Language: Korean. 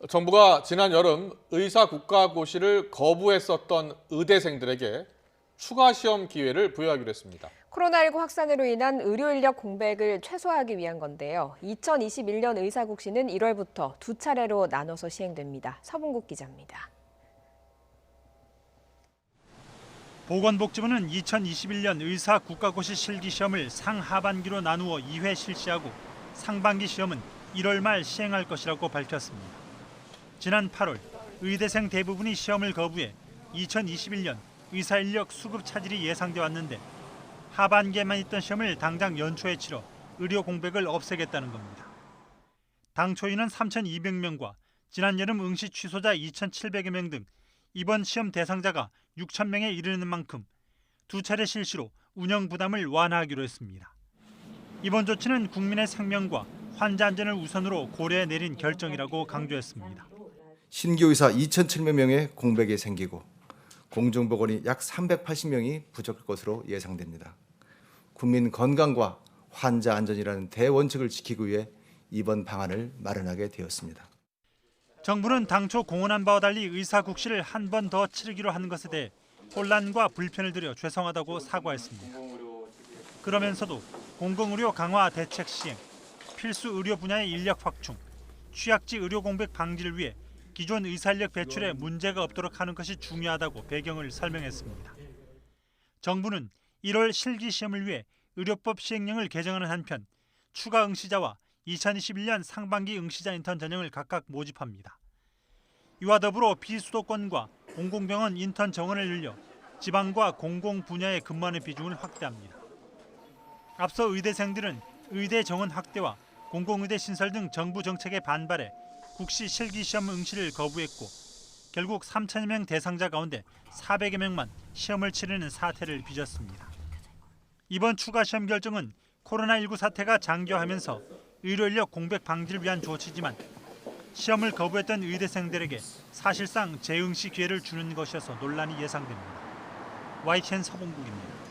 정부가 지난 여름 의사 국가고시를 거부했었던 의대생들에게 추가 시험 기회를 부여하기로 했습니다. 코로나19 확산으로 인한 의료 인력 공백을 최소화하기 위한 건데요. 2021년 의사국시는 1월부터 두 차례로 나눠서 시행됩니다. 서봉국 기자입니다. 보건복지부는 2021년 의사 국가고시 실기시험을 상하반기로 나누어 2회 실시하고 상반기 시험은 1월 말 시행할 것이라고 밝혔습니다. 지난 8월 의대생 대부분이 시험을 거부해 2021년 의사인력 수급 차질이 예상돼 왔는데 하반기에만 있던 시험을 당장 연초에 치러 의료 공백을 없애겠다는 겁니다. 당초 인원 3,200명과 지난 여름 응시 취소자 2,700여 명 등 이번 시험 대상자가 6,000명에 이르는 만큼 두 차례 실시로 운영 부담을 완화하기로 했습니다. 이번 조치는 국민의 생명과 환자 안전을 우선으로 고려해 내린 결정이라고 강조했습니다. 신규 의사 2,700명의 공백이 생기고 공중보건이 약 380명이 부족할 것으로 예상됩니다. 국민 건강과 환자 안전이라는 대원칙을 지키기 위해 이번 방안을 마련하게 되었습니다. 정부는 당초 공언한 바와 달리 의사국시를 한 번 더 치르기로 한 것에 대해 혼란과 불편을 드려 죄송하다고 사과했습니다. 그러면서도 공공의료 강화 대책 시행, 필수 의료 분야의 인력 확충, 취약지 의료 공백 방지를 위해 기존 의사인력 배출에 문제가 없도록 하는 것이 중요하다고 배경을 설명했습니다. 정부는 1월 실기시험을 위해 의료법 시행령을 개정하는 한편 추가 응시자와 2021년 상반기 응시자 인턴 전형을 각각 모집합니다. 이와 더불어 비수도권과 공공병원 인턴 정원을 늘려 지방과 공공 분야에 근무하는 비중을 확대합니다. 앞서 의대생들은 의대 정원 확대와 공공의대 신설 등 정부 정책에 반발해 국시 실기시험 응시를 거부했고 결국 3,000여 명 대상자 가운데 400여 명만 시험을 치르는 사태를 빚었습니다. 이번 추가 시험 결정은 코로나19 사태가 장기화하면서 의료인력 공백 방지를 위한 조치지만 시험을 거부했던 의대생들에게 사실상 재응시 기회를 주는 것이어서 논란이 예상됩니다. YTN 서봉국입니다.